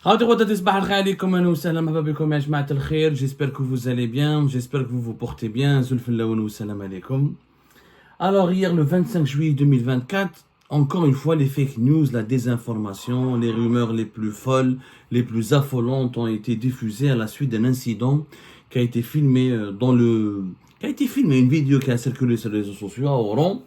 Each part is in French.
J'espère que vous allez bien, j'espère que vous vous portez bien. Alors hier, le 25 juillet 2024, encore une fois, les fake news, la désinformation, les rumeurs les plus folles, les plus affolantes ont été diffusées à la suite d'un incident qui a été filmé une vidéo qui a circulé sur les réseaux sociaux à Oran.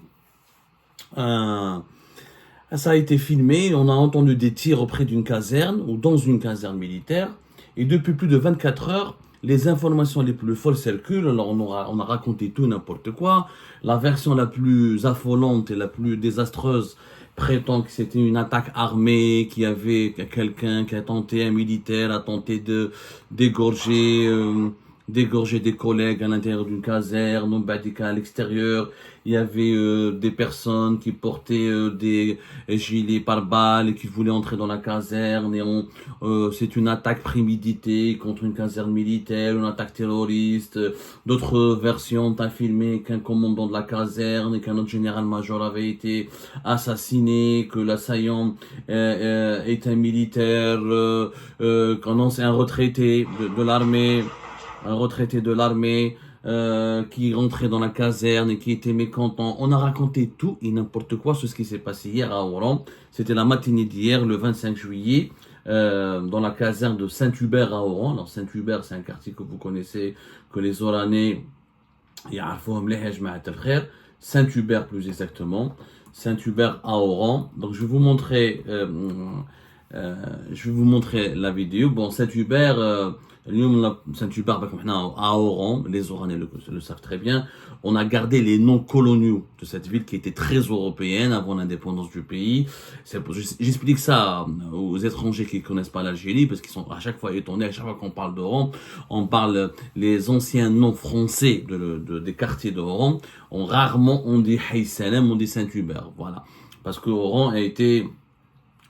Ça a été filmé, on a entendu des tirs auprès d'une caserne ou dans une caserne militaire. Et depuis plus de 24 heures, les informations les plus folles circulent. Alors on a raconté tout n'importe quoi. La version la plus affolante et la plus désastreuse prétend que c'était une attaque armée, qu'il y avait quelqu'un qui a tenté, un militaire a tenté de dégorger des collègues à l'intérieur d'une caserne, à l'extérieur. Il y avait des personnes qui portaient des gilets pare-balles et qui voulaient entrer dans la caserne. Et c'est une attaque préméditée contre une caserne militaire, une attaque terroriste. D'autres versions ont affirmé qu'un commandant de la caserne et qu'un autre général-major avait été assassiné, que l'assaillant est un militaire, qu'un ancien retraité de l'armée. Un retraité de l'armée qui rentrait dans la caserne et qui était mécontent. On a raconté tout et n'importe quoi sur ce qui s'est passé hier à Oran. C'était la matinée d'hier, le 25 juillet, dans la caserne de Saint-Hubert à Oran. Alors Saint-Hubert, c'est un quartier que vous connaissez, que les Oranais, Saint-Hubert plus exactement. Saint-Hubert à Oran. Donc je vais vous montrer la vidéo. Bon, Saint-Hubert, Saint-Hubert à Oran, les Oranais le savent très bien. On a gardé les noms coloniaux de cette ville qui était très européenne avant l'indépendance du pays. J'explique ça aux étrangers qui ne connaissent pas l'Algérie parce qu'ils sont à chaque fois étonnés. À chaque fois qu'on parle d'Oran, on parle les anciens noms français des quartiers d'Oran. Rarement on dit Haï Salem, on dit Saint-Hubert. Voilà. Parce que Oran a été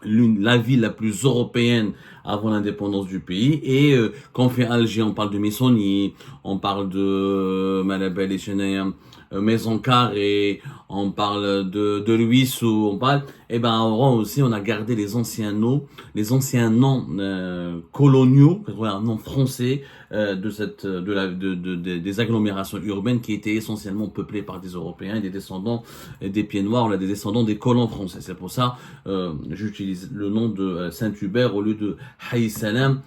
la ville la plus européenne avant l'indépendance du pays. Et quand on fait Alger, on parle de Messoni, on parle de Malabel et Chenaïa, Maison Carrée, on parle de Luissou, on parle. Et ben à Oran aussi, on a gardé les anciens noms coloniaux, un nom français des agglomérations urbaines qui étaient essentiellement peuplées par des Européens, des descendants des Pieds Noirs, ou des descendants des colons français. C'est pour ça j'utilise le nom de Saint-Hubert au lieu de Haï Salam,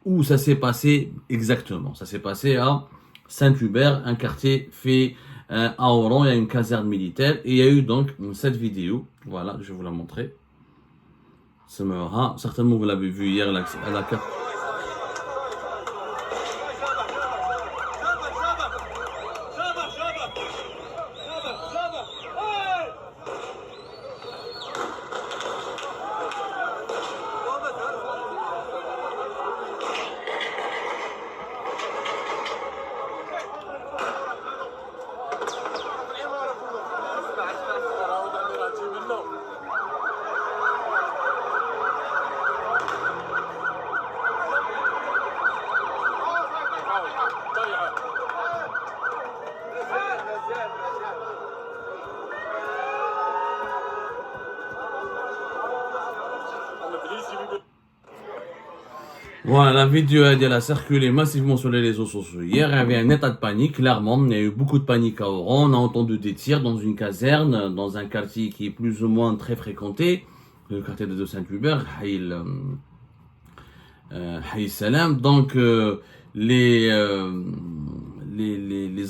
où ça s'est passé exactement. Ça s'est passé à Saint-Hubert, un quartier fait à Oran. Il y a une caserne militaire et il y a eu donc cette vidéo. Voilà, je vais vous la montrer. Certainement vous l'avez vu hier à la carte. Voilà, la vidéo elle a circulé massivement sur les réseaux sociaux. Hier, il y avait un état de panique, clairement. Il y a eu beaucoup de panique à Oran. On a entendu des tirs dans une caserne, dans un quartier qui est plus ou moins très fréquenté, le quartier de Saint-Hubert, Haï Salam. Donc, les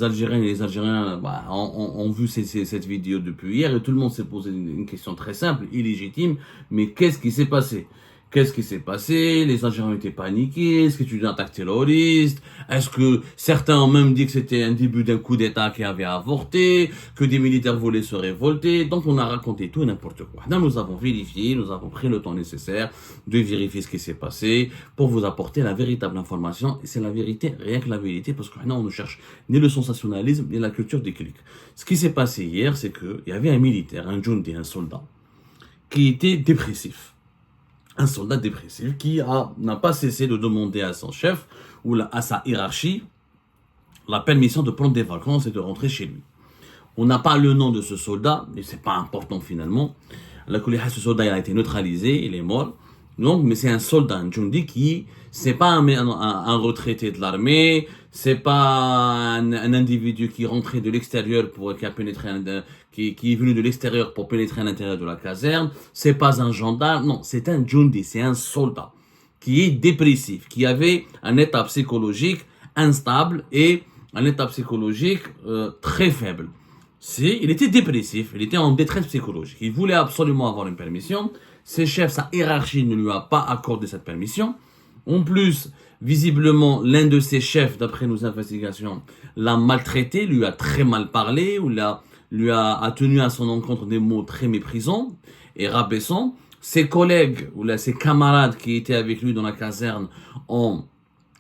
Algériens et les Algériens ont vu cette vidéo depuis hier et tout le monde s'est posé une question très simple, illégitime. Mais qu'est-ce qui s'est passé? Qu'est-ce qui s'est passé? Les Algériens étaient paniqués. Est-ce que tu dis une attaque terroriste? Est-ce que certains ont même dit que c'était un début d'un coup d'État qui avait avorté, que des militaires voulaient se révolter? Donc on a raconté tout et n'importe quoi. Là, nous avons vérifié, nous avons pris le temps nécessaire de vérifier ce qui s'est passé pour vous apporter la véritable information. Et c'est la vérité, rien que la vérité, parce que maintenant on ne cherche ni le sensationnalisme ni la culture des clics. Ce qui s'est passé hier, c'est qu'il y avait un militaire, un jundi, un soldat, qui était dépressif. Un soldat dépressif qui n'a pas cessé de demander à son chef ou à sa hiérarchie la permission de prendre des vacances et de rentrer chez lui. On n'a pas le nom de ce soldat, et c'est pas important finalement. Ce soldat il a été neutralisé, il est mort. Donc, mais c'est un soldat, un Jundi c'est pas un retraité de l'armée, c'est pas un individu qui est rentré de l'extérieur qui a pénétré, qui est venu de l'extérieur pour pénétrer à l'intérieur de la caserne, c'est pas un gendarme, non, c'est un Jundi, c'est un soldat qui est dépressif, qui avait un état psychologique instable et un état psychologique très faible. Il était dépressif, il était en détresse psychologique. Il voulait absolument avoir une permission. Ses chefs, sa hiérarchie ne lui a pas accordé cette permission. En plus, visiblement, l'un de ses chefs, d'après nos investigations, l'a maltraité, lui a très mal parlé, ou lui a tenu à son encontre des mots très méprisants et rabaissants. Ses collègues, ses camarades qui étaient avec lui dans la caserne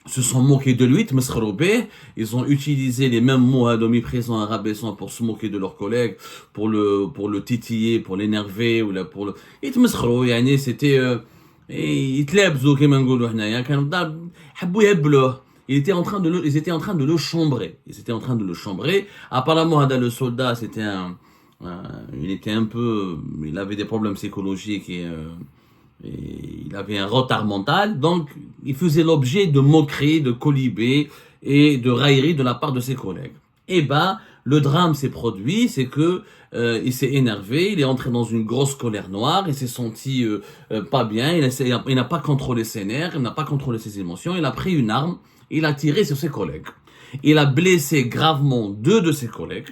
se sont moqués de lui, ils ont utilisé les mêmes mots méprisants et rabaissants pour se moquer de leurs collègues, pour le titiller, pour l'énerver, pour le, c'était, يتلابزوا كما نقولوا حنايا كانوا حبوا يهبلوه. Ils étaient en train de le chambrer. Apparemment, le soldat, il avait des problèmes psychologiques et il avait un retard mental. Donc, il faisait l'objet de moqueries, de colibés et de railleries de la part de ses collègues. Et le drame s'est produit, c'est que il s'est énervé, il est entré dans une grosse colère noire, il s'est senti pas bien, il n'a pas contrôlé ses nerfs, il n'a pas contrôlé ses émotions, il a pris une arme, il a tiré sur ses collègues. Il a blessé gravement 2 de ses collègues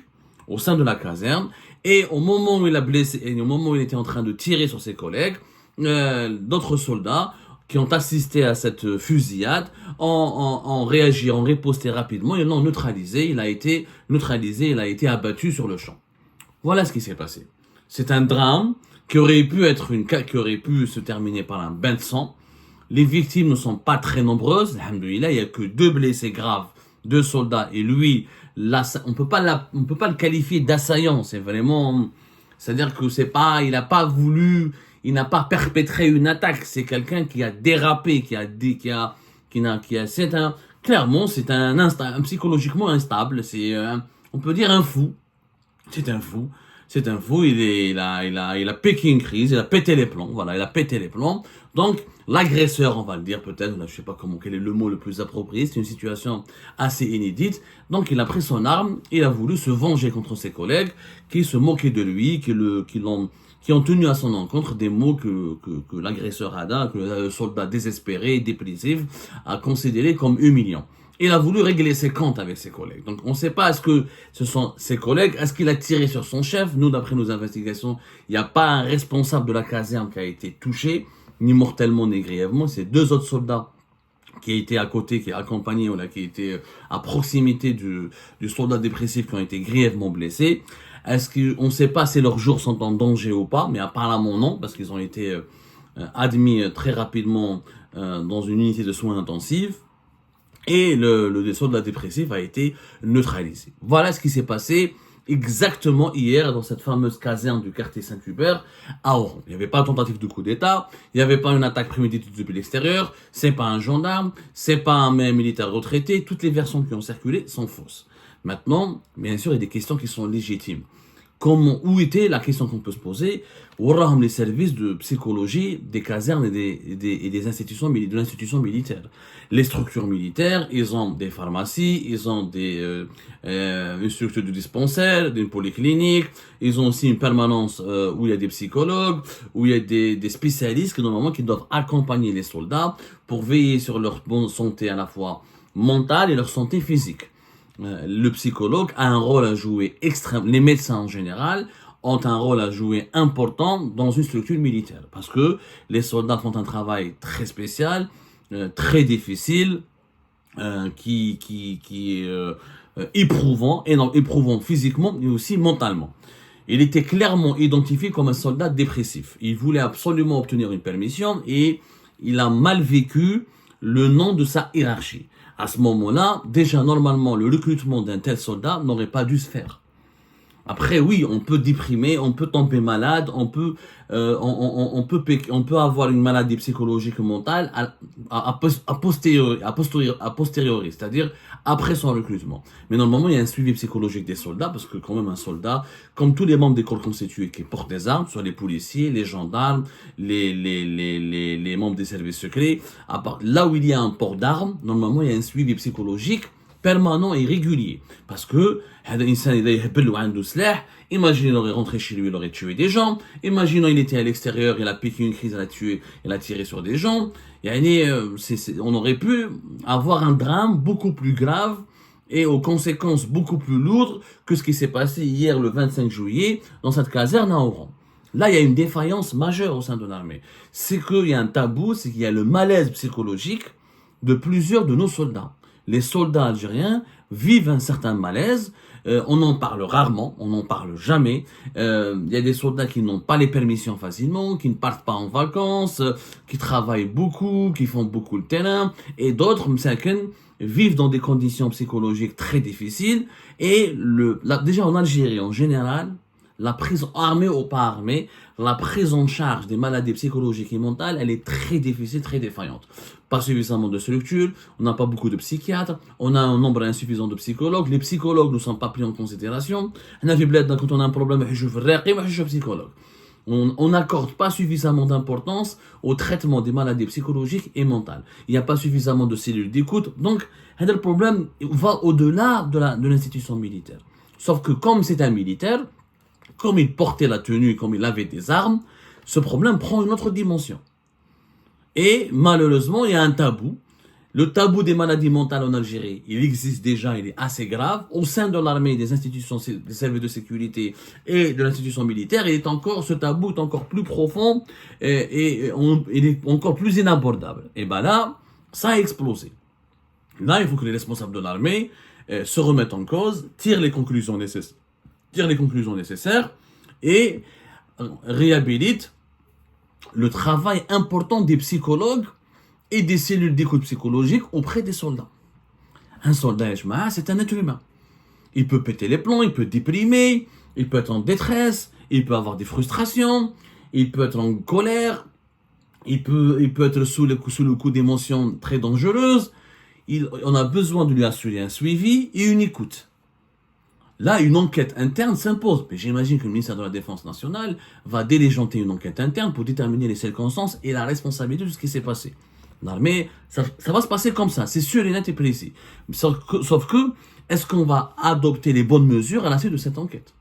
au sein de la caserne, et au moment où il était en train de tirer sur ses collègues, d'autres soldats qui ont assisté à cette fusillade ont réagi, ont riposté rapidement, ils l'ont neutralisé, il a été abattu sur le champ. Voilà ce qui s'est passé. C'est un drame qui aurait pu se terminer par un bain de sang. Les victimes ne sont pas très nombreuses, alhamdoulilah, il n'y a que 2 blessés graves, 2 soldats, et lui, là, on peut pas le qualifier d'assaillant, c'est-à-dire que il n'a pas perpétré une attaque, c'est quelqu'un qui a dérapé, clairement, c'est un psychologiquement instable, on peut dire un fou. C'est un fou, il a pété une crise, il a pété les plombs, voilà, il a pété les plombs. Donc, l'agresseur, on va le dire peut-être, je sais pas quel est le mot le plus approprié, c'est une situation assez inédite. Donc, il a pris son arme, il a voulu se venger contre ses collègues, qui se moquaient de lui, qui ont tenu à son encontre des mots que l'agresseur que le soldat désespéré, dépressif, a considéré comme humiliants. Il a voulu régler ses comptes avec ses collègues. Donc, on ne sait pas est-ce que ce sont ses collègues, est-ce qu'il a tiré sur son chef. Nous, d'après nos investigations, il n'y a pas un responsable de la caserne qui a été touché, ni mortellement, ni grièvement. C'est 2 autres soldats qui étaient à côté, qui accompagnaient, qui étaient à proximité du soldat dépressif, qui ont été grièvement blessés. On ne sait pas si leurs jours sont en danger ou pas, mais apparemment non, parce qu'ils ont été admis très rapidement dans une unité de soins intensifs. Et le soldat dépressif a été neutralisé. Voilà ce qui s'est passé exactement hier dans cette fameuse caserne du quartier Saint-Hubert à Oran. Il n'y avait pas de tentative de coup d'État, il n'y avait pas une attaque préméditée depuis l'extérieur, c'est pas un gendarme, c'est pas un militaire retraité, toutes les versions qui ont circulé sont fausses. Maintenant, bien sûr, il y a des questions qui sont légitimes. Où était la question qu'on peut se poser? Où sont les services de psychologie des casernes et des institutions, de l'institution militaire? Les structures militaires, ils ont des pharmacies, ils ont une structure de dispensaire, d'une polyclinique, ils ont aussi une permanence où il y a des psychologues, où il y a des spécialistes qui doivent accompagner les soldats pour veiller sur leur bonne santé à la fois mentale et leur santé physique. Le psychologue a un rôle à jouer les médecins en général ont un rôle à jouer important dans une structure militaire parce que les soldats font un travail très spécial, très difficile, qui est éprouvant physiquement mais aussi mentalement. Il était clairement identifié comme un soldat dépressif. Il voulait absolument obtenir une permission et il a mal vécu le nom de sa hiérarchie. À ce moment-là, déjà normalement, le recrutement d'un tel soldat n'aurait pas dû se faire. Après, oui, on peut déprimer, on peut tomber malade, on peut avoir une maladie psychologique ou mentale a posteriori, c'est-à-dire après son recrutement. Mais normalement, il y a un suivi psychologique des soldats, parce que quand même un soldat, comme tous les membres des corps constitués qui portent des armes, soit les policiers, les gendarmes, les membres des services secrets, là où il y a un port d'armes, normalement, il y a un suivi psychologique permanent et régulier. Parce que, imaginez, il aurait rentré chez lui, il aurait tué des gens. Imaginons, il était à l'extérieur, il a piqué une crise, il a tiré sur des gens. On aurait pu avoir un drame beaucoup plus grave et aux conséquences beaucoup plus lourdes que ce qui s'est passé hier le 25 juillet dans cette caserne à Oran. Là, il y a une défaillance majeure au sein de l'armée. C'est qu'il y a un tabou, c'est qu'il y a le malaise psychologique de plusieurs de nos soldats. Les soldats algériens vivent un certain malaise. On en parle rarement, on n'en parle jamais. Il y a des soldats qui n'ont pas les permissions facilement, qui ne partent pas en vacances, qui travaillent beaucoup, qui font beaucoup le terrain, et d'autres, vivent dans des conditions psychologiques très difficiles. Et déjà en Algérie en général, la prise armée ou pas armée, la prise en charge des maladies psychologiques et mentales, elle est très difficile, très défaillante. Pas suffisamment de structures, on n'a pas beaucoup de psychiatres, on a un nombre insuffisant de psychologues, les psychologues ne sont pas pris en considération. Quand on a un problème, on n'accorde pas suffisamment d'importance au traitement des maladies psychologiques et mentales. Il n'y a pas suffisamment de cellules d'écoute, donc le problème va au-delà de l'institution militaire. Sauf que comme c'est un militaire, comme il portait la tenue, comme il avait des armes, ce problème prend une autre dimension. Et malheureusement, il y a un tabou. Le tabou des maladies mentales en Algérie, il existe déjà, il est assez grave. Au sein de l'armée, des institutions, des services de sécurité et de l'institution militaire, ce tabou est encore plus profond et il est encore plus inabordable. Et ben là, ça a explosé. Là, il faut que les responsables de l'armée se remettent en cause, tirent les conclusions nécessaires et réhabilitent le travail important des psychologues et des cellules d'écoute psychologique auprès des soldats. Un soldat, c'est un être humain. Il peut péter les plombs, il peut déprimer, il peut être en détresse, il peut avoir des frustrations, il peut être en colère, il peut être sous le coup d'émotions très dangereuses. On a besoin de lui assurer un suivi et une écoute. Là, une enquête interne s'impose. Mais j'imagine que le ministère de la Défense nationale va diligenter une enquête interne pour déterminer les circonstances et la responsabilité de ce qui s'est passé. L'armée, ça va se passer comme ça, c'est sûr et net et précis. Sauf que, est-ce qu'on va adopter les bonnes mesures à la suite de cette enquête?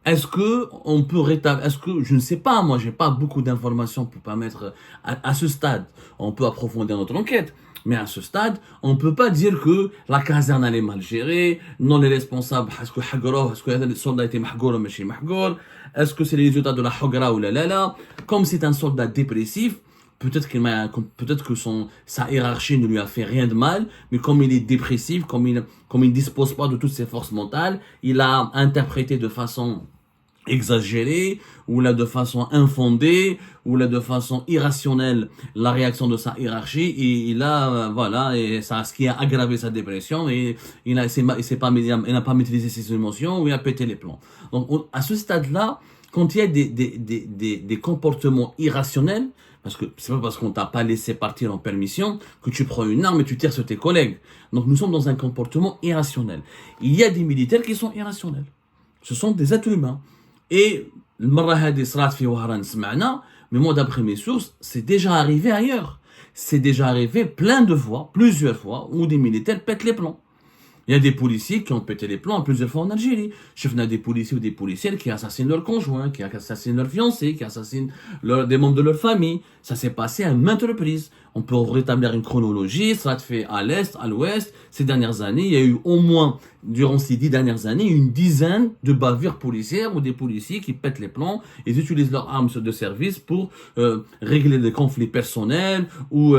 Est-ce que on peut rétablir, je ne sais pas, moi j'ai pas beaucoup d'informations pour permettre à ce stade, on peut approfondir notre enquête, mais à ce stade, on ne peut pas dire que la caserne elle est mal gérée, non les responsables, est-ce que le soldat était mahgour ou machi mahgour, est-ce que c'est les résultats de la hagra ou la, comme c'est un soldat dépressif, peut-être que sa hiérarchie ne lui a fait rien de mal, mais comme il est dépressif, comme il ne dispose pas de toutes ses forces mentales, il a interprété de façon exagérée, ou là de façon infondée, ou là de façon irrationnelle la réaction de sa hiérarchie, et et ça, ce qui a aggravé sa dépression, et il n'a pas maîtrisé ses émotions, ou il a pété les plombs. Donc à ce stade-là, quand il y a des comportements irrationnels, parce que c'est pas parce qu'on t'a pas laissé partir en permission que tu prends une arme et tu tires sur tes collègues. Donc nous sommes dans un comportement irrationnel. Il y a des militaires qui sont irrationnels. Ce sont des êtres humains. Et mais moi d'après mes sources, c'est déjà arrivé ailleurs. C'est déjà arrivé plusieurs fois, où des militaires pètent les plombs. Il y a des policiers qui ont pété les plombs plusieurs fois en Algérie. Je venais des policiers ou des policières qui assassinent leurs conjoints, qui assassinent leurs fiancés, qui assassinent des membres de leur famille. Ça s'est passé à maintes reprises. On peut rétablir une chronologie, ça se fait à l'est, à l'ouest. Ces dernières années, il y a eu au moins, durant ces 10 dernières années, une dizaine de bavures policières ou des policiers qui pètent les plombs et utilisent leurs armes de service pour régler des conflits personnels ou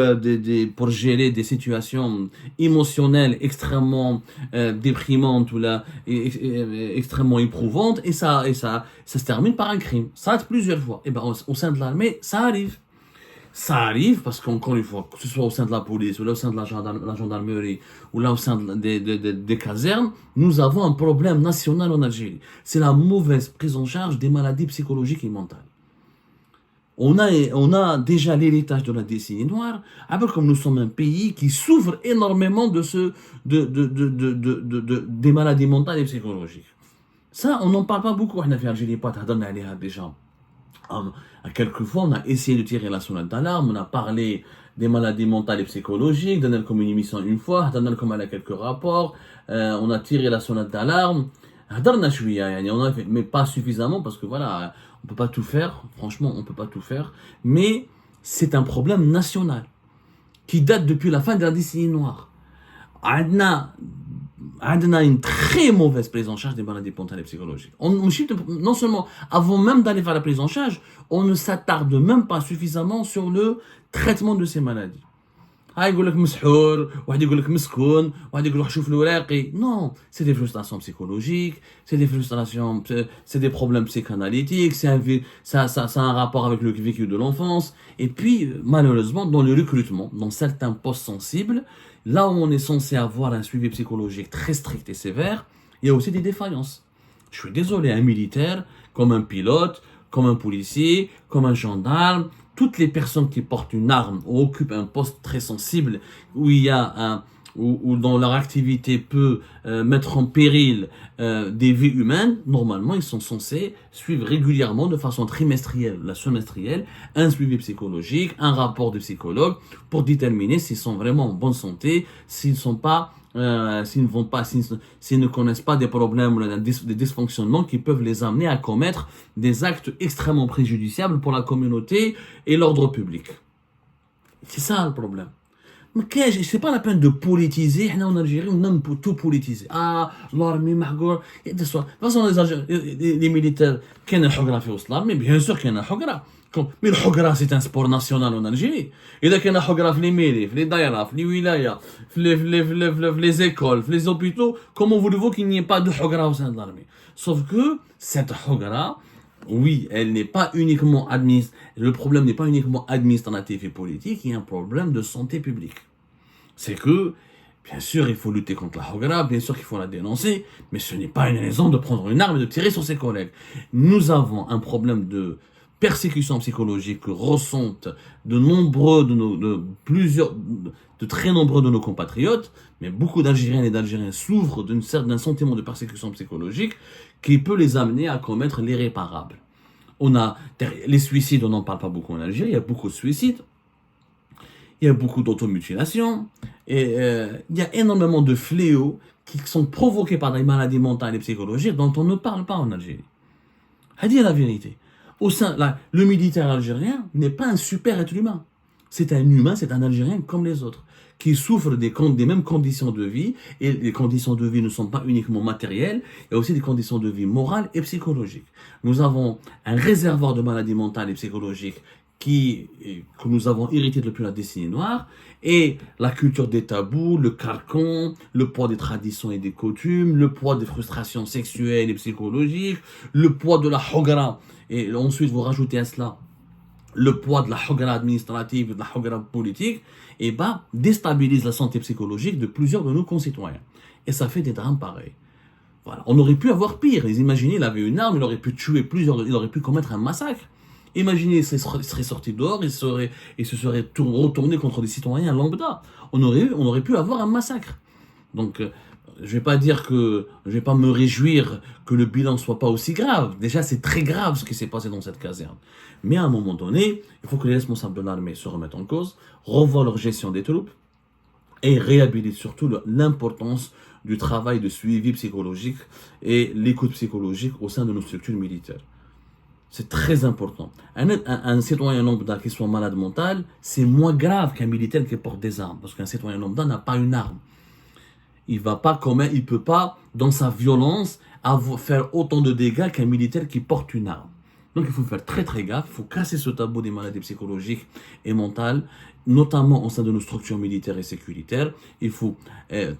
pour gérer des situations émotionnelles extrêmement déprimantes ou extrêmement éprouvantes, et ça se termine par un crime. Ça arrive plusieurs fois. Et ben au sein de l'armée, ça arrive. Ça arrive parce qu'encore une fois, que ce soit au sein de la police, ou là au sein de la gendarmerie, ou là au sein des casernes, nous avons un problème national en Algérie. C'est la mauvaise prise en charge des maladies psychologiques et mentales. On a déjà l'héritage de la décennie noire, alors comme nous sommes un pays qui souffre énormément des maladies mentales et psychologiques. Ça, on n'en parle pas beaucoup. On a fait Algérie, pas déjà. Quelquefois, on a essayé de tirer la sonnette d'alarme, on a parlé des maladies mentales et psychologiques, on a comme une émission une fois, on a comme elle a quelques rapports, on a tiré la sonnette d'alarme, mais pas suffisamment parce que voilà, on peut pas tout faire, franchement, on peut pas tout faire, mais c'est un problème national qui date depuis la fin de la décennie noire. On a une très mauvaise prise en charge des maladies mentales et psychologiques. Non seulement, avant même d'aller vers la prise en charge, on ne s'attarde même pas suffisamment sur le traitement de ces maladies. Non, c'est des frustrations psychologiques, c'est des frustrations, c'est des problèmes psychanalytiques, ça a un rapport avec le vécu de l'enfance. Et puis, malheureusement, dans le recrutement, dans certains postes sensibles, là où on est censé avoir un suivi psychologique très strict et sévère, il y a aussi des défaillances. Je suis désolé, un militaire, comme un pilote, comme un policier, comme un gendarme, toutes les personnes qui portent une arme ou occupent un poste très sensible où il y a où dont leur activité peut mettre en péril des vies humaines, normalement ils sont censés suivre régulièrement de façon trimestrielle, la semestrielle, un suivi psychologique, un rapport de psychologue pour déterminer s'ils sont vraiment en bonne santé, s'ils ne connaissent pas des problèmes ou des dysfonctionnements qui peuvent les amener à commettre des actes extrêmement préjudiciables pour la communauté et l'ordre public. C'est ça le problème. Mais c'est pas la peine de politiser. Nous, en Algérie, on aime tout politiser. L'armée, Mahgour. De toute façon, les militaires, qu'il y a un في وسط l'armée, bien sûr qu'il y a un mais le Hogra, c'est un sport national en Algérie. Et là, il y a un Hogra dans les mairies, dans les daïras, dans les wilayas, dans les écoles, dans les hôpitaux. Comment voulez-vous qu'il n'y ait pas de Hogra au sein de l'armée? Sauf que cette Hogra, oui, elle n'est pas uniquement le problème n'est pas uniquement administratif et politique, il y a un problème de santé publique. C'est que, bien sûr, il faut lutter contre la Hogra, bien sûr qu'il faut la dénoncer, mais ce n'est pas une raison de prendre une arme et de tirer sur ses collègues. Nous avons un problème de persécution psychologique que ressentent de très nombreux de nos compatriotes, mais beaucoup d'Algériennes et d'Algériens souffrent d'un sentiment de persécution psychologique qui peut les amener à commettre l'irréparable. On a les suicides, on n'en parle pas beaucoup en Algérie, il y a beaucoup de suicides, il y a beaucoup d'automutilations, et il y a énormément de fléaux qui sont provoqués par des maladies mentales et psychologiques dont on ne parle pas en Algérie. C'est la vérité. Le militaire algérien n'est pas un super être humain. C'est un humain, c'est un Algérien comme les autres, qui souffre des mêmes conditions de vie, et les conditions de vie ne sont pas uniquement matérielles, il y a aussi des conditions de vie morales et psychologiques. Nous avons un réservoir de maladies mentales et psychologiques que nous avons hérité depuis la décennie noire, et la culture des tabous, le carcan, le poids des traditions et des coutumes, le poids des frustrations sexuelles et psychologiques, le poids de la hogra, et ensuite vous rajoutez à cela le poids de la hogra administrative et de la hogra politique, et déstabilise la santé psychologique de plusieurs de nos concitoyens. Et ça fait des drames pareils. Voilà. On aurait pu avoir pire. Imaginez, il avait une arme, il aurait pu tuer il aurait pu commettre un massacre. Imaginez, il serait sorti dehors, il se serait retourné contre des citoyens lambda. On aurait pu avoir un massacre. Donc, je vais pas me réjouir que le bilan soit pas aussi grave. Déjà, c'est très grave ce qui s'est passé dans cette caserne. Mais à un moment donné, il faut que les responsables de l'armée se remettent en cause, revoient leur gestion des troupes et réhabilitent surtout l'importance du travail de suivi psychologique et l'écoute psychologique au sein de nos structures militaires. C'est très important. Un citoyen lambda qui soit malade mental, c'est moins grave qu'un militaire qui porte des armes. Parce qu'un citoyen lambda n'a pas une arme. Il peut pas, dans sa violence, faire autant de dégâts qu'un militaire qui porte une arme. Donc il faut faire très très gaffe, il faut casser ce tabou des maladies psychologiques et mentales, notamment au sein de nos structures militaires et sécuritaires. Il faut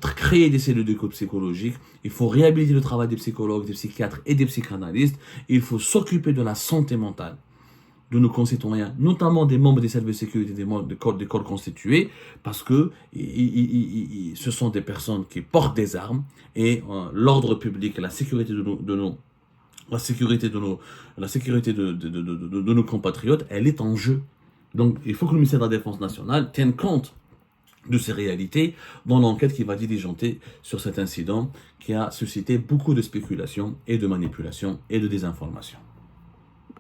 créer des cellules d'écoute psychologique, il faut réhabiliter le travail des psychologues, des psychiatres et des psychanalystes, il faut s'occuper de la santé mentale de nos concitoyens, notamment des membres des services de sécurité, des membres des corps constitués, parce que ce sont des personnes qui portent des armes et l'ordre public, la sécurité la sécurité de nos compatriotes, elle est en jeu. Donc, il faut que le ministère de la Défense nationale tienne compte de ces réalités dans l'enquête qui va diligenter sur cet incident qui a suscité beaucoup de spéculations et de manipulations et de désinformation.